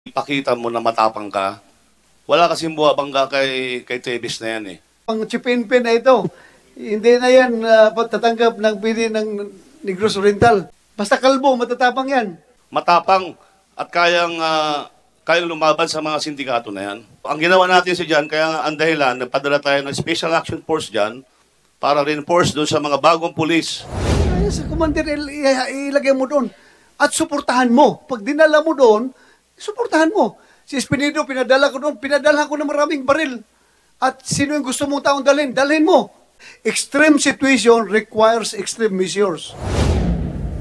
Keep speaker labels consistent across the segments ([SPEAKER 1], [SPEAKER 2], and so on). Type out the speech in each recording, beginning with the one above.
[SPEAKER 1] ipakita mo na matapang ka. Wala kasing buwabangga kay Tevis na yan eh.
[SPEAKER 2] Ang chipin-pin na ito, hindi na yan pagtatanggap ng pili ng Negros Oriental. Basta kalbo, matatapang yan.
[SPEAKER 1] Matapang at kayang lumaban sa mga sindikato na yan. Ang ginawa natin si Jan, kaya nga ang dahilan, nagpadala tayo ng Special Action Force dyan para reinforce doon sa mga bagong pulis.
[SPEAKER 2] Kaya sa commander, ilagay mo doon. At suportahan mo. Pag dinala mo doon, suportahan mo. Si Espinido, pinadala ko doon. Pinadala ko ng maraming baril. At sino yung gusto mong taong dalhin? Dalhin mo. Extreme situation requires extreme measures.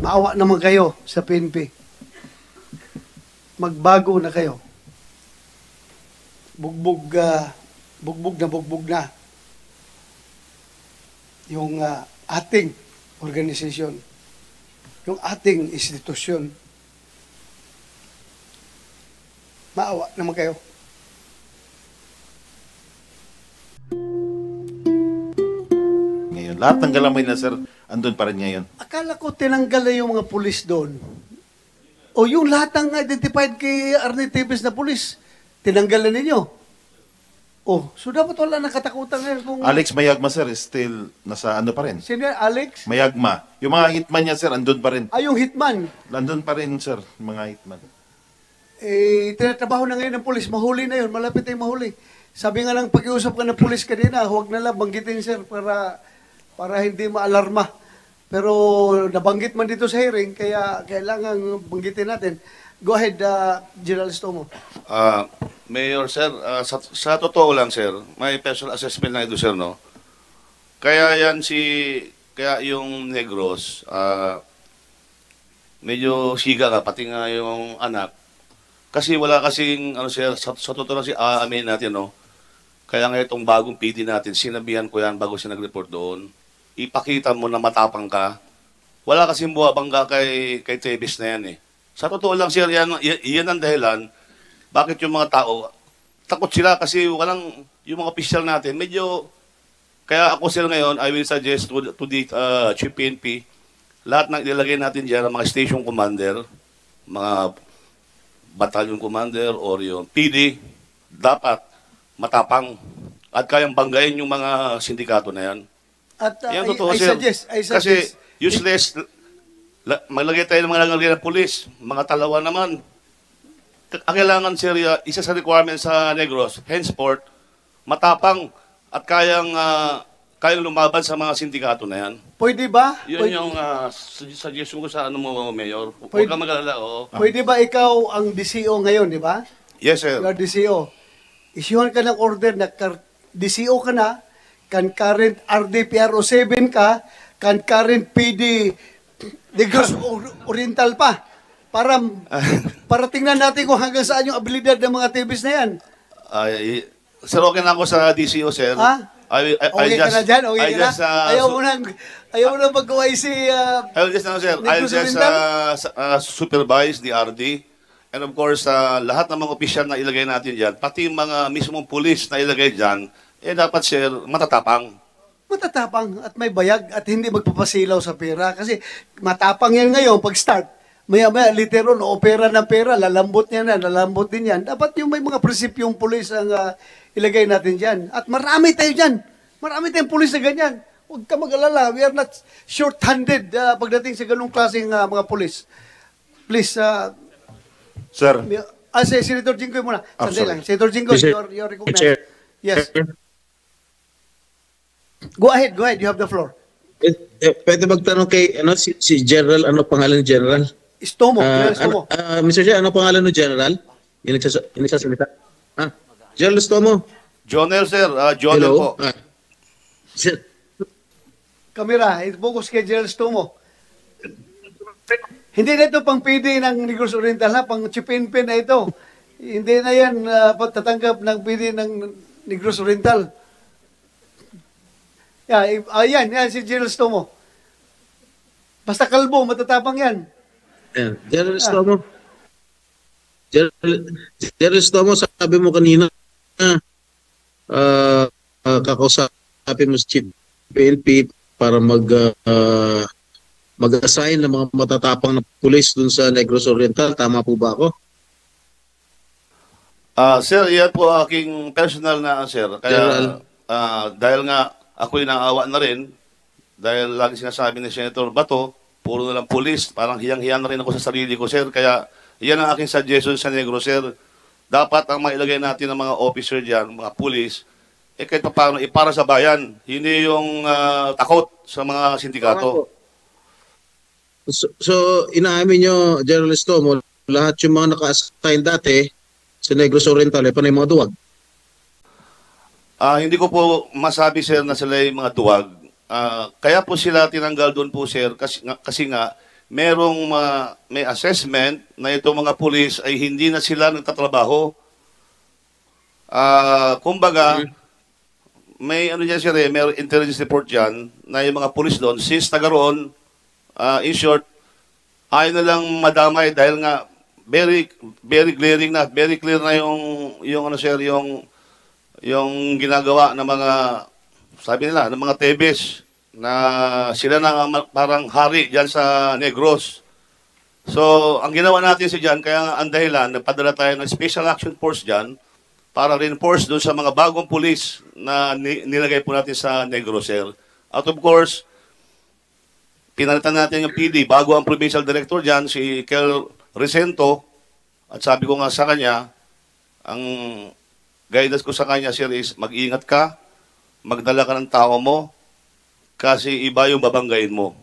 [SPEAKER 2] Maawa naman kayo sa PNP. Magbago na kayo. Bugbog na. Yung ating organisasyon, yung ating institusyon. Maawa naman kayo.
[SPEAKER 3] Ngayon, lahat ng galamay na sir, andun pa rin ngayon.
[SPEAKER 2] Akala ko tinanggal na yung mga pulis doon. O yung lahat ng identified kay Arnie Teves na pulis, tinanggal na ninyo. Oh, so dapat wala nang katakutan ngayon kung...
[SPEAKER 3] Alex Mayagma sir is still nasa ano pa rin.
[SPEAKER 2] Sino yan, Alex?
[SPEAKER 3] Mayagma. Yung mga hitman niya sir, andun pa rin.
[SPEAKER 2] Yung hitman.
[SPEAKER 3] Andun pa rin sir, mga hitman.
[SPEAKER 2] Tinatrabaho na ngayon ng pulis. Mahuli na yun. Malapit na yung mahuli. Sabi nga lang, pag-iusap ka ng pulis kanina, huwag na lang banggitin, sir, para hindi maalarma. Pero nabanggit man dito sa hearing, kaya kailangan banggitin natin. Go ahead, General Stomo.
[SPEAKER 1] Mayor, sir, sa totoo lang, sir, may personal assessment lang ito, sir, no? Kaya yung Negros, medyo siga ka, pati nga yung anak. Kasi wala kasing, sir, sa totoo lang amin natin, no? Kaya nga itong bagong PD natin, sinabihan ko yan bago siya nag-report doon. Ipakita mo na matapang ka. Wala kasing buwabangga kay Tevis na yan eh. Sa totoo lang, sir, yan ang dahilan bakit yung mga tao, takot sila kasi yung mga official natin, medyo, kaya ako sir ngayon, I will suggest to the Chief PNP, lahat ng ilalagay natin dyan, mga station commander, mga battalion commander, or yung PD, dapat matapang at kayang banggain yung mga sindikato na yan.
[SPEAKER 2] At
[SPEAKER 1] Yan
[SPEAKER 2] I suggest.
[SPEAKER 1] Kasi useless, maglagay tayo ng mga nalagay ng pulis, mga talawa naman. Ang kailangan, sir, isa sa requirement sa Negros, henceforth, matapang at kayang lumaban sa mga sindikato na yan.
[SPEAKER 2] Pwede ba?
[SPEAKER 1] Yun yung suggestion ko sa Mayor. Huwag ka mag-alala, oo.
[SPEAKER 2] Pwede ba ikaw ang DCO ngayon, di ba?
[SPEAKER 1] Yes, sir.
[SPEAKER 2] You are DCO. Isyuhan ka ng order na DCO ka na, concurrent RDPRO 7 ka, concurrent PD Negros Oriental pa. Para tingnan natin kung hanggang saan yung abilidad ng mga Tevis na yan.
[SPEAKER 1] Sir, okay na ako sa DCO, sir.
[SPEAKER 2] Ha? Okay ka na dyan? Okay ka na? Ayaw mo nang mag-uwi si...
[SPEAKER 1] I will just supervise the RD. And of course, lahat ng mga opisyal na ilagay natin dyan, pati yung mga mismong pulis na ilagay dyan, dapat, sir, matatapang.
[SPEAKER 2] Matatapang at may bayag at hindi magpapasilaw sa pera. Kasi matapang yan ngayon pag-start. Maya-maya, literal, opera ng pera, lalambot niya na, lalambot din yan. Dapat yung may mga prinsipyong pulis ang ilagay natin dyan. At marami tayo dyan. Marami tayong pulis na ganyan. Huwag ka mag-alala. We are not short-handed pagdating sa ganung klaseng mga pulis. Please,
[SPEAKER 3] Sir.
[SPEAKER 2] si Senator Jinggoy muna. Sandali lang. Senator Jinggoy, you're recognized.
[SPEAKER 4] Chair.
[SPEAKER 2] Yes. Go ahead. You have the floor.
[SPEAKER 4] Pwede magtanong kay si General, ano pangalan ni General?
[SPEAKER 2] Stomo. Stomo.
[SPEAKER 4] Mr. Chair, ano pangalan ni General? Yung nagsasalita. General Stomo.
[SPEAKER 1] Jonel, sir. Jonel po.
[SPEAKER 4] Sir.
[SPEAKER 2] Kamera, focus kay General Stomo. Hindi na ito pang PD ng Negros Oriental, pang chipin-pin na ito. Hindi na yan tatanggap ng PD ng Negros Oriental. Yan si General Stomo. Basta kalbo, matatapang yan.
[SPEAKER 4] General Stomo. General Stomo, sabi mo kanina, kakausapin mo si Chief PNP para mag-assign ng mga matatapang na pulis dun sa Negros Oriental. Tama po ba ako?
[SPEAKER 2] Pwede ba ikaw ang DCO ngayon, di ba?
[SPEAKER 4] General Stomo. General Stomo, sabi mo kanina, kakausapin mo si Chief PNP para mag-assign ng mga matatapang na pulis dun sa Negros Oriental. Tama po ba ako?
[SPEAKER 1] Sir, yan po aking personal na sir. Kaya
[SPEAKER 4] General.
[SPEAKER 1] dahil nga ako'y naawa na rin, dahil lagi sinasabi ni Senator Bato, puro na lang pulis, parang hiyang-hiya na rin ako sa sarili ko, sir. Kaya yan ang aking suggestion sa Negro, sir. Dapat ang mailagay natin ng mga officer dyan, mga pulis, kahit pa paano, para sa bayan. Hindi yung takot sa mga sindikato.
[SPEAKER 4] So inaamin nyo, General Estomo, lahat yung mga naka-assign dati sa Negros Oriental, panay mga duwag.
[SPEAKER 1] Hindi ko po masabi, sir, na sila yung mga duwag. Kaya po sila tinanggal doon po, sir, kasi nga may assessment na itong mga pulis ay hindi na sila nagtatrabaho. Kumbaga, may ano dyan, sir, may intelligence report dyan na yung mga pulis doon, since taga roon, in short, ayaw na lang madamay dahil nga very glaring na, very clear na yung ano, sir, yung ginagawa ng mga, sabi nila, ng mga tebes na sila na parang hari dyan sa Negros. So, ang ginawa natin si dyan, kaya ang dahilan, nagpadala tayo ng Special Action Force dyan para reinforce doon sa mga bagong pulis na nilagay po natin sa Negros, sir. At of course, pinalitan natin yung PD bago ang Provincial Director dyan, si Kel Resento, at sabi ko nga sa kanya, ang guidance ko sa kanya, sir, is mag-ingat ka, magdala ka ng tao mo, kasi iba yung babanggain mo.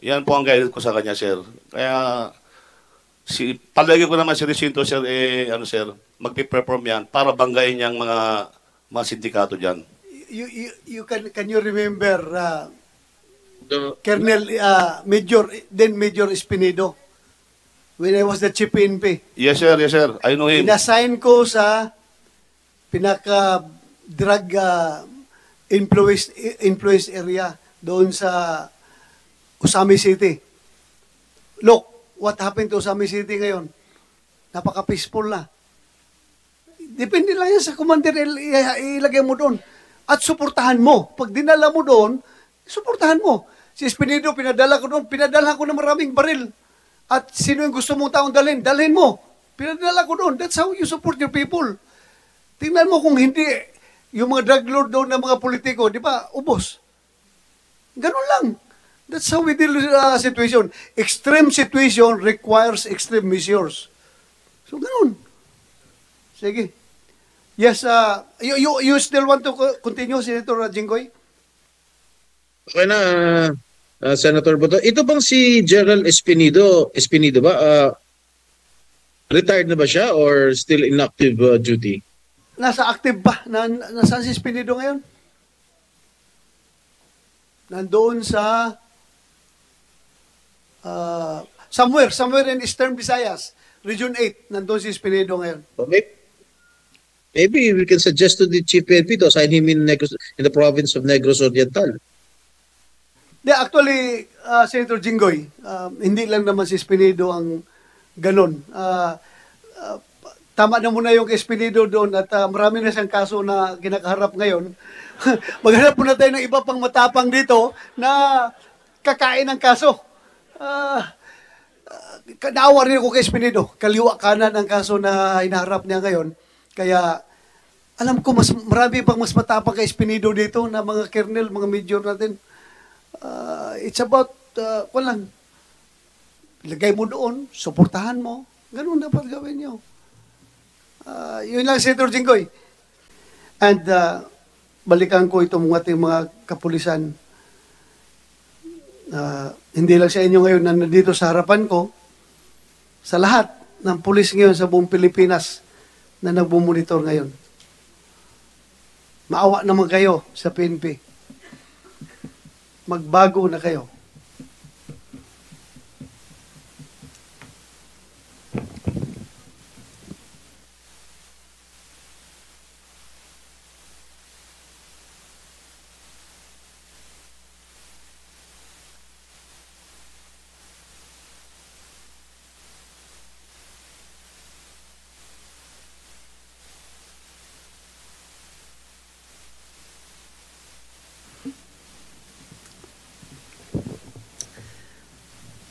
[SPEAKER 1] Yan po ang guidance ko sa kanya, sir. Kaya, palagi ko naman si Resento, sir, ano, sir, magpiperform yan para banggain niyang mga sindikato dyan.
[SPEAKER 2] Can you remember
[SPEAKER 4] So,
[SPEAKER 2] Colonel Major Espinedo when I was the chief PNP?
[SPEAKER 1] Yes, sir, yes, sir. I know him.
[SPEAKER 2] Inassign ko sa pinaka-drug influence area doon sa Usami City. Look, what happened to Usami City ngayon? Napaka-peaceful na. Depende lang yan sa commander, ilagay mo doon. At suportahan mo. Pag dinala mo doon, suportahan mo. Si Espinedo, pinadala ko doon. Pinadala ko ng maraming baril. At sino yung gusto mong taong dalhin? Dalhin mo. Pinadala ko doon. That's how you support your people. Tingnan mo kung hindi, yung mga drug lord doon ng mga politiko, di ba, ubos. Ganun lang. That's how we deal with situation. Extreme situation requires extreme measures. So, ganun. Sige. Yes, you still want to continue, Senator Jinggoy?
[SPEAKER 4] okay na, Senator Boto. Ito bang si General Espinedo ba? Retired na ba siya or still in active duty?
[SPEAKER 2] Nasa active ba? Nasaan si Espinedo ngayon? Nandoon sa somewhere in Eastern Visayas, Region 8, nandoon si Espinedo ngayon.
[SPEAKER 4] Maybe we can suggest to the Chief PNP to assign him in the province of Negros Oriental.
[SPEAKER 2] Actually, Senator Jinggoy, hindi lang naman si Espinedo ang ganon. Tama na muna yung Espinedo doon at marami na siyang kaso na kinakaharap ngayon. Maghanap muna tayo ng iba pang matapang dito na kakain ng kaso. Naawa rin ako kay Espinedo. Kaliwa kanan ang kaso na hinaharap niya ngayon. Kaya alam ko marami pang mas matapang kay Espinedo dito na mga colonel, mga major natin. It's about, walang, lagay mo doon, suportahan mo. Ganun dapat gawin nyo. Yun lang, Senator Jinggoy. And balikan ko itong ating mga kapulisan. Hindi lang sa inyo ngayon na nandito sa harapan ko, sa lahat ng pulis ngayon sa buong Pilipinas na nagbumonitor ngayon. Maawa naman kayo sa PNP. Magbago na kayo.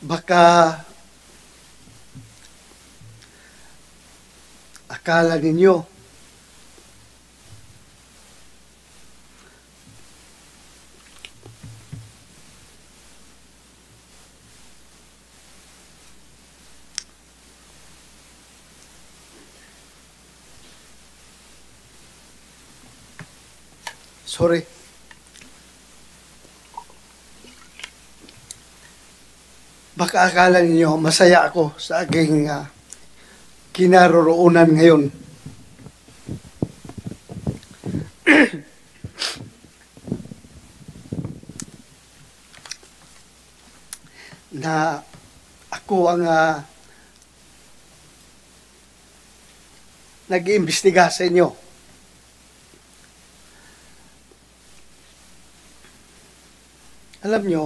[SPEAKER 2] Baka akala ninyo Sorry. Baka akala ninyo masaya ako sa aking kinaroroonan ngayon. Na ako ang nag-iimbestiga sa inyo. Alam nyo,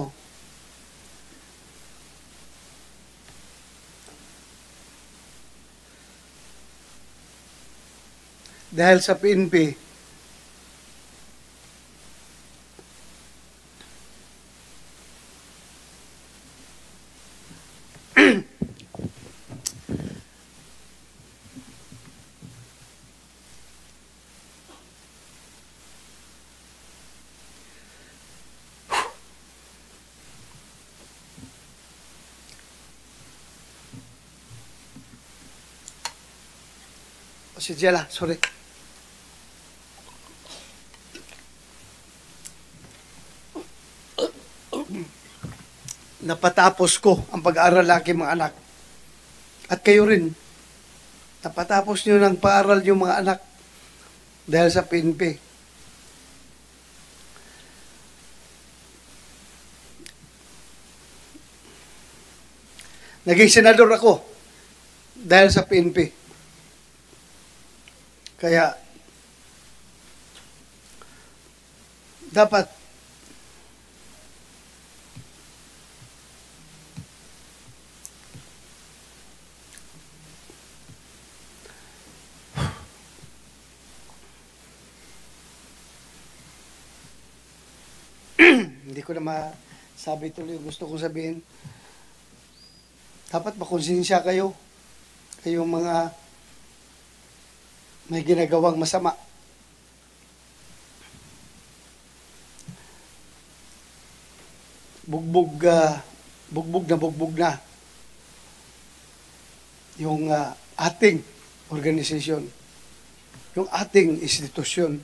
[SPEAKER 2] dahil sa PNP, pasensya na, sorry. Napatapos ko ang pag-aaral ng aking mga anak. At kayo rin. Napatapos nyo ng pag-aaral yung mga anak dahil sa PNP. Naging senador ako dahil sa PNP. Kaya dapat hindi ko na masabi tuloy yung gusto kong sabihin. Dapat makonsensya kayo. Kayong mga may ginagawang masama. Bugbog na yung ating organisasyon, yung ating institusyon.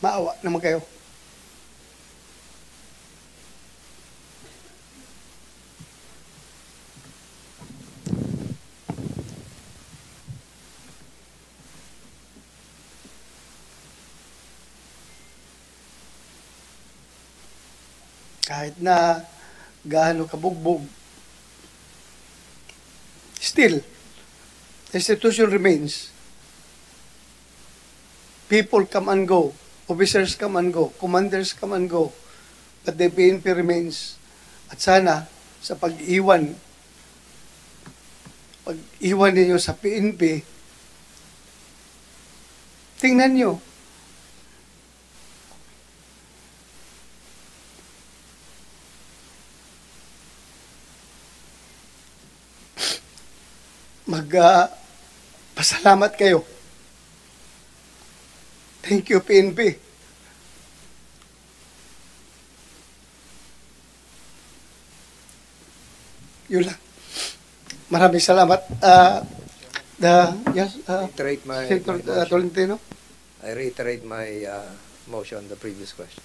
[SPEAKER 2] Maawa naman kayo. Kahit na gaano kabugbog, still, the institution remains. People come and go. Officers come and go. Commanders come and go. But the PNP remains. At sana, sa pag-iwan ninyo sa PNP, tingnan nyo, pasalamat kayo. Thank you, PNP. Yun lang. Maraming salamat. Yes,
[SPEAKER 5] Reiterate my
[SPEAKER 2] Senator
[SPEAKER 5] motion.
[SPEAKER 2] Tolentino.
[SPEAKER 5] I reiterate my motion on the previous question.